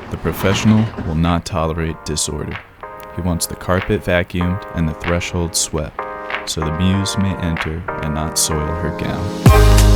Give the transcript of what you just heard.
The professional will not tolerate disorder. He wants the carpet vacuumed and the threshold swept, so the muse may enter and not soil her gown.